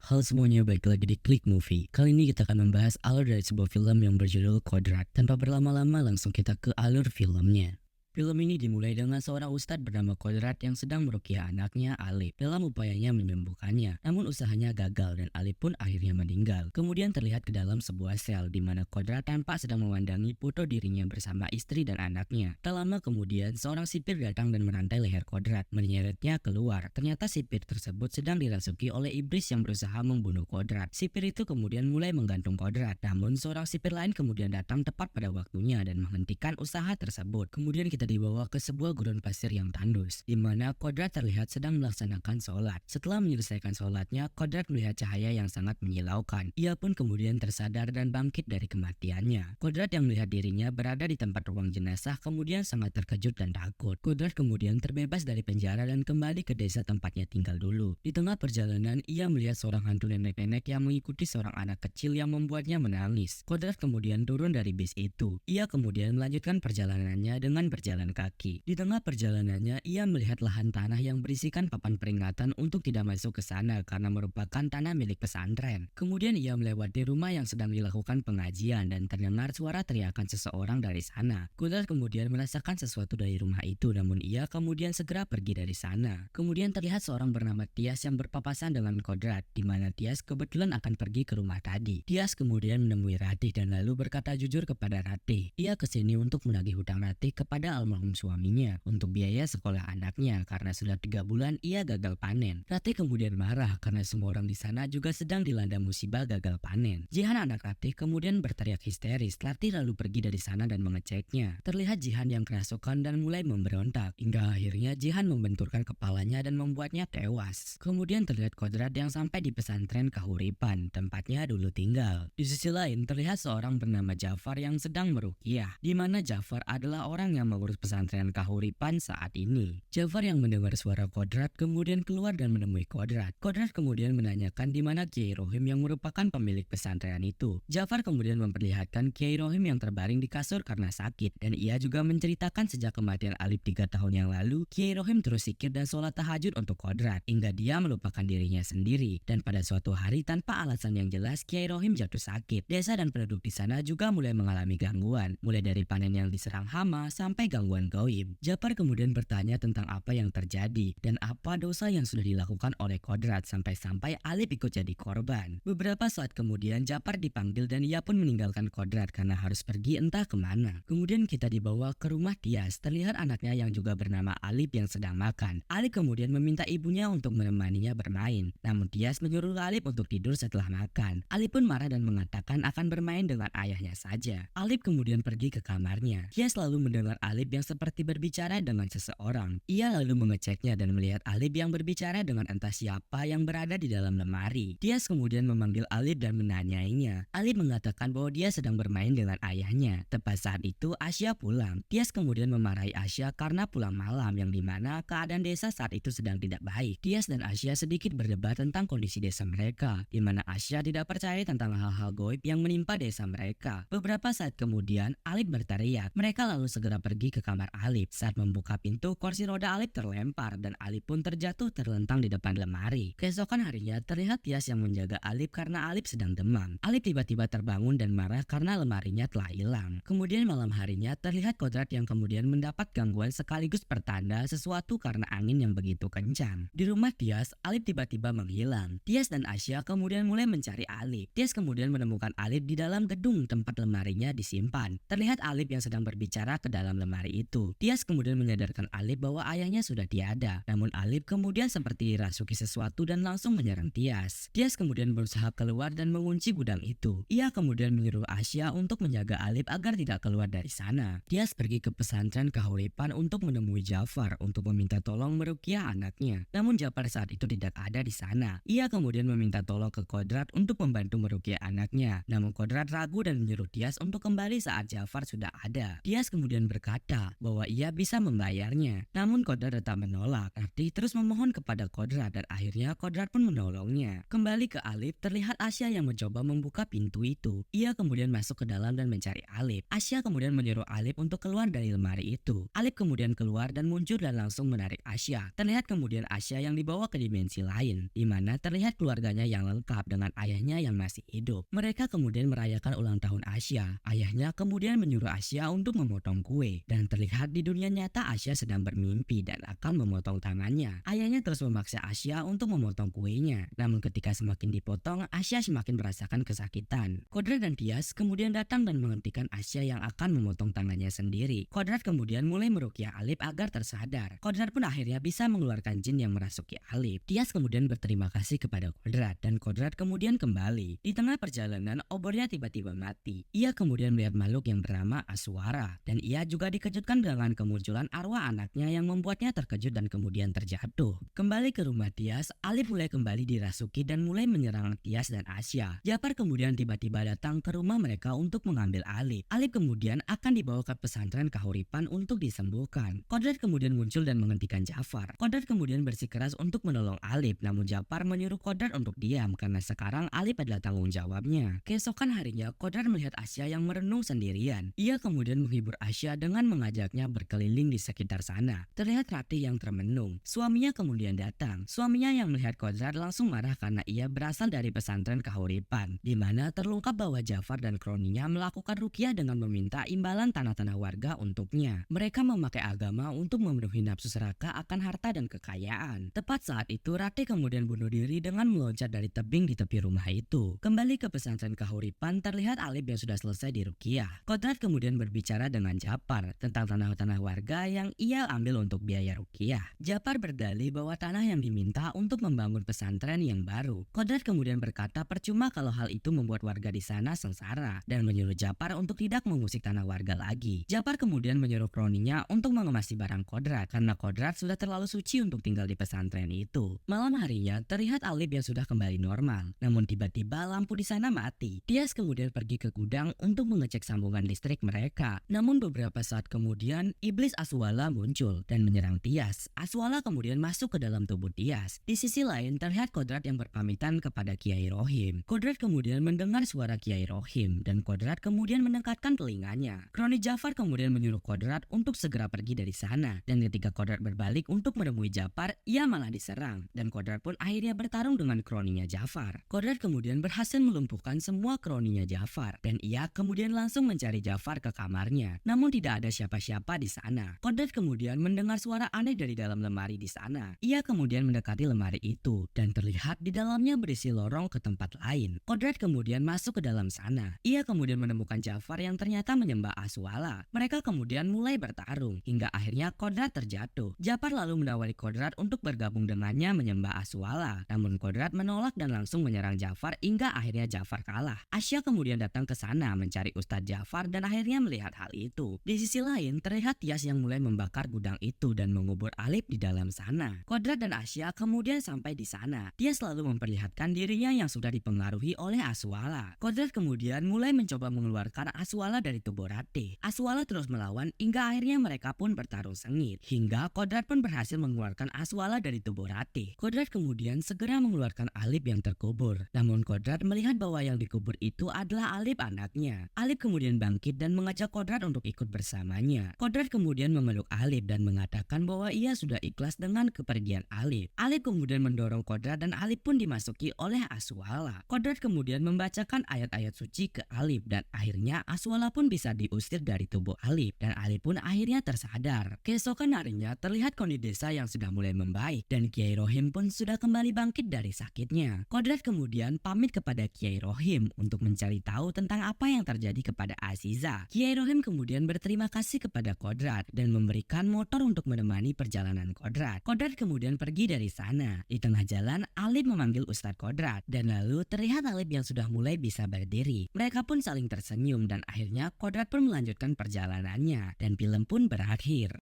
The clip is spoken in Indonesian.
Halo semuanya, balik lagi di Klik Movie. Kali ini kita akan membahas alur dari sebuah film yang berjudul Kodrat. Tanpa berlama-lama, langsung kita ke alur filmnya. Film ini dimulai dengan seorang ustadz bernama Kodrat yang sedang meruqyah anaknya Alif dalam upayanya menyembuhkannya. Namun usahanya gagal dan Alif pun akhirnya meninggal. Kemudian terlihat ke dalam sebuah sel di mana Kodrat tampak sedang memandangi foto dirinya bersama istri dan anaknya. Tak lama kemudian seorang sipir datang dan merantai leher Kodrat, menyeretnya keluar. Ternyata sipir tersebut sedang dirasuki oleh iblis yang berusaha membunuh Kodrat. Sipir itu kemudian mulai menggantung Kodrat. Namun seorang sipir lain kemudian datang tepat pada waktunya dan menghentikan usaha tersebut. Kemudian kita dibawa ke sebuah gurun pasir yang tandus, di mana Kodrat terlihat sedang melaksanakan sholat. Setelah menyelesaikan sholatnya, Kodrat melihat cahaya yang sangat menyilaukan. Ia pun kemudian tersadar dan bangkit dari kematiannya. Kodrat yang melihat dirinya berada di tempat ruang jenazah kemudian sangat terkejut dan takut. Kodrat kemudian terbebas dari penjara dan kembali ke desa tempatnya tinggal dulu. Di tengah perjalanan, ia melihat seorang hantu nenek-nenek yang mengikuti seorang anak kecil yang membuatnya menangis. Kodrat kemudian turun dari bis itu. Ia kemudian melanjutkan perjalanannya dengan berjalan kaki. Di tengah perjalanannya, ia melihat lahan tanah yang berisikan papan peringatan untuk tidak masuk ke sana karena merupakan tanah milik pesantren. Kemudian ia melewati rumah yang sedang dilakukan pengajian dan terdengar suara teriakan seseorang dari sana. Kodrat kemudian merasakan sesuatu dari rumah itu, namun ia kemudian segera pergi dari sana. Kemudian terlihat seorang bernama Tias yang berpapasan dengan Kodrat, di mana Tias kebetulan akan pergi ke rumah tadi. Tias kemudian menemui Ratih dan lalu berkata jujur kepada Ratih. Ia kesini untuk menagih hutang Ratih kepada almarhum suaminya untuk biaya sekolah anaknya karena sudah 3 bulan ia gagal panen. Ratih kemudian marah karena semua orang di sana juga sedang dilanda musibah gagal panen. Jihan anak Ratih kemudian berteriak histeris. Ratih lalu pergi dari sana dan mengeceknya. Terlihat Jihan yang kerasukan dan mulai memberontak. Hingga akhirnya Jihan membenturkan kepalanya dan membuatnya tewas. Kemudian terlihat Kodrat yang sampai di pesantren Kahuripan, tempatnya dulu tinggal. Di sisi lain terlihat seorang bernama Jafar yang sedang meruqyah, di mana Jafar adalah orang yang mengurus pesantren Kahuripan saat ini. Jafar yang mendengar suara Kodrat kemudian keluar dan menemui Kodrat. Kodrat kemudian menanyakan di mana Kiai Rohim yang merupakan pemilik pesantren itu. Jafar kemudian memperlihatkan Kiai Rohim yang terbaring di kasur karena sakit, dan ia juga menceritakan sejak kematian Alif 3 tahun yang lalu, Kiai Rohim terus zikir dan sholat tahajud untuk Kodrat hingga dia melupakan dirinya sendiri. Dan pada suatu hari tanpa alasan yang jelas, Kiai Rohim jatuh sakit. Desa dan penduduk di sana juga mulai mengalami gangguan, mulai dari panen yang diserang hama sampai gangguan gaib. Jafar kemudian bertanya tentang apa yang terjadi dan apa dosa yang sudah dilakukan oleh Kodrat sampai-sampai Alif ikut jadi korban. Beberapa saat kemudian Jafar dipanggil dan ia pun meninggalkan Kodrat karena harus pergi entah kemana. Kemudian kita dibawa ke rumah Tias. Terlihat anaknya yang juga bernama Alif yang sedang makan. Alif kemudian meminta ibunya untuk menemaninya bermain. Namun Tias menyuruh Alif untuk tidur setelah makan. Alif pun marah dan mengatakan akan bermain dengan ayahnya saja. Alif kemudian pergi ke kamarnya. Tias lalu mendengar Alif yang seperti berbicara dengan seseorang. Ia lalu mengeceknya dan melihat Alif yang berbicara dengan entah siapa yang berada di dalam lemari. Tias kemudian memanggil Alif dan menanyainya. Alif mengatakan bahwa dia sedang bermain dengan ayahnya. Tepat saat itu Asya pulang. Tias kemudian memarahi Asya karena pulang malam, yang dimana keadaan desa saat itu sedang tidak baik. Tias dan Asya sedikit berdebat tentang kondisi desa mereka, di mana Asya tidak percaya tentang hal-hal goib yang menimpa desa mereka. Beberapa saat kemudian Alif berteriak. Mereka lalu segera pergi ke kamar Alif. Saat membuka pintu, kursi roda Alif terlempar dan Alif pun terjatuh terlentang di depan lemari. Keesokan harinya terlihat Tias yang menjaga Alif karena Alif sedang demam. Alif tiba-tiba terbangun dan marah karena lemarinya telah hilang. Kemudian malam harinya terlihat Kodrat yang kemudian mendapat gangguan sekaligus pertanda sesuatu karena angin yang begitu kencang. Di rumah Tias, Alif tiba-tiba menghilang. Tias dan Asya kemudian mulai mencari Alif. Tias kemudian menemukan Alif di dalam gedung tempat lemarinya disimpan. Terlihat Alif yang sedang berbicara ke dalam lemari itu. Tias kemudian menyadarkan Alif bahwa ayahnya sudah tiada. Namun Alif kemudian seperti dirasuki sesuatu dan langsung menyerang Tias. Tias kemudian berusaha keluar dan mengunci gudang itu. Ia kemudian menyuruh Asya untuk menjaga Alif agar tidak keluar dari sana. Tias pergi ke pesantren Kahuripan untuk menemui Jafar untuk meminta tolong meruqyah anaknya. Namun Jafar saat itu tidak ada di sana. Ia kemudian meminta tolong ke Kodrat untuk membantu meruqyah anaknya. Namun Kodrat ragu dan menyuruh Tias untuk kembali saat Jafar sudah ada. Tias kemudian berkata berkata bahwa ia bisa membayarnya. Namun Kodrat tetap menolak. Rati terus memohon kepada Kodrat dan akhirnya Kodrat pun menolongnya. Kembali ke Alif, terlihat Asya yang mencoba membuka pintu itu. Ia kemudian masuk ke dalam dan mencari Alif. Asya kemudian menyuruh Alif untuk keluar dari lemari itu. Alif kemudian keluar dan muncul dan langsung menarik Asya. Terlihat kemudian Asya yang dibawa ke dimensi lain, di mana terlihat keluarganya yang lengkap dengan ayahnya yang masih hidup. Mereka kemudian merayakan ulang tahun Asya. Ayahnya kemudian menyuruh Asya untuk memotong kue, dan terlihat di dunia nyata Asya sedang bermimpi dan akan memotong tangannya. Ayahnya terus memaksa Asya untuk memotong kuenya, namun ketika semakin dipotong, Asya semakin merasakan kesakitan. Kodrat dan Tias kemudian datang dan menghentikan Asya yang akan memotong tangannya sendiri. Kodrat kemudian mulai meruqyah Alif agar tersadar. Kodrat pun akhirnya bisa mengeluarkan jin yang merasuki Alif. Tias kemudian berterima kasih kepada Kodrat dan Kodrat kemudian kembali. Di tengah perjalanan, obornya tiba-tiba mati. Ia kemudian melihat makhluk yang bernama Aswara dan ia juga dikejutkan dengan kemunculan arwah anaknya yang membuatnya terkejut dan kemudian terjatuh. Kembali ke rumah Tias, Alif mulai kembali dirasuki dan mulai menyerang Tias dan Asya. Jafar kemudian tiba-tiba datang ke rumah mereka untuk mengambil Alif. Alif kemudian akan dibawa ke pesantren Kahuripan untuk disembuhkan. Kodrat kemudian muncul dan menghentikan Jafar. Kodrat kemudian bersikeras untuk menolong Alif, namun Jafar menyuruh Kodrat untuk diam karena sekarang Alif adalah tanggung jawabnya. Keesokan harinya, Kodrat melihat Asya yang merenung sendirian. Ia kemudian menghibur Asya dengan mengajaknya berkeliling di sekitar sana. Terlihat Ratih yang termenung. Suaminya kemudian datang. Suaminya yang melihat Kodrat langsung marah karena ia berasal dari pesantren Kahuripan, di mana terungkap bahwa Jafar dan kroninya melakukan ruqyah dengan meminta imbalan tanah-tanah warga untuknya. Mereka memakai agama untuk memenuhi nafsu serakah akan harta dan kekayaan. Tepat saat itu, Ratih kemudian bunuh diri dengan meloncat dari tebing di tepi rumah itu. Kembali ke pesantren Kahuripan, terlihat Alif yang sudah selesai diruqyah. Kodrat kemudian berbicara dengan Jafar tentang tanah-tanah warga yang ia ambil untuk biaya ruqyah. Jafar berdalih bahwa tanah yang diminta untuk membangun pesantren yang baru. Kodrat kemudian berkata percuma kalau hal itu membuat warga di sana sengsara dan menyuruh Jafar untuk tidak mengusik tanah warga lagi. Jafar kemudian menyuruh kroninya untuk mengemasi barang Kodrat karena Kodrat sudah terlalu suci untuk tinggal di pesantren itu. Malam harinya terlihat Alif yang sudah kembali normal, namun tiba-tiba lampu di sana mati. Tias kemudian pergi ke gudang untuk mengecek sambungan listrik mereka. Namun beberapa saat kemudian iblis Aswala muncul dan menyerang Tias. Aswala kemudian masuk ke dalam tubuh Tias. Di sisi lain terlihat Kodrat yang berpamitan kepada Kiai Rohim. Kodrat kemudian mendengar suara Kiai Rohim dan Kodrat kemudian mendekatkan telinganya. Kroni Jafar kemudian menyuruh Kodrat untuk segera pergi dari sana, dan ketika Kodrat berbalik untuk menemui Jafar, ia malah diserang dan Kodrat pun akhirnya bertarung dengan kroninya Jafar. Kodrat kemudian berhasil melumpuhkan semua kroninya Jafar dan ia kemudian langsung mencari Jafar ke kamarnya. Namun tidak ada siapa-siapa di sana. Kodrat kemudian mendengar suara aneh dari dalam lemari di sana. Ia kemudian mendekati lemari itu dan terlihat di dalamnya berisi lorong ke tempat lain. Kodrat kemudian masuk ke dalam sana. Ia kemudian menemukan Jafar yang ternyata menyembah Aswala. Mereka kemudian mulai bertarung hingga akhirnya Kodrat terjatuh. Jafar lalu menawari Kodrat untuk bergabung dengannya menyembah Aswala. Namun Kodrat menolak dan langsung menyerang Jafar hingga akhirnya Jafar kalah. Asya kemudian datang ke sana mencari Ustadz Jafar dan akhirnya melihat hal itu. Di sisi lain terlihat Tias yang mulai membakar gudang itu dan mengubur Alif di dalam sana. Kodrat dan Asya kemudian sampai di sana. Dia selalu memperlihatkan dirinya yang sudah dipengaruhi oleh Aswala. Kodrat kemudian mulai mencoba mengeluarkan Aswala dari tubuh Ratih. Aswala terus melawan hingga akhirnya mereka pun bertarung sengit. Hingga Kodrat pun berhasil mengeluarkan Aswala dari tubuh Ratih. Kodrat kemudian segera mengeluarkan Alif yang terkubur. Namun Kodrat melihat bahwa yang dikubur itu adalah Alif anaknya. Alif kemudian bangkit dan mengajak Kodrat untuk ikut bersamanya. Kodrat kemudian memeluk Alif dan mengatakan bahwa ia sudah ikhlas dengan kepergian Alif. Alif kemudian mendorong Kodrat dan Alif pun dimasuki oleh Aswala. Kodrat kemudian membacakan ayat-ayat suci ke Alif dan akhirnya Aswala pun bisa diusir dari tubuh Alif dan Alif pun akhirnya tersadar. Keesokan harinya terlihat kondisi desa yang sudah mulai membaik dan Kiai Rohim pun sudah kembali bangkit dari sakitnya. Kodrat kemudian pamit kepada Kiai Rohim untuk mencari tahu tentang apa yang terjadi kepada Aziza. Kiai Rohim kemudian berterima kasih kepada Kodrat dan memberikan motor untuk menemani perjalanan Kodrat. Kodrat kemudian pergi dari sana. Di tengah jalan, Alif memanggil Ustadz Kodrat dan lalu terlihat Alif yang sudah mulai bisa berdiri. Mereka pun saling tersenyum dan akhirnya Kodrat pun melanjutkan perjalanannya dan film pun berakhir.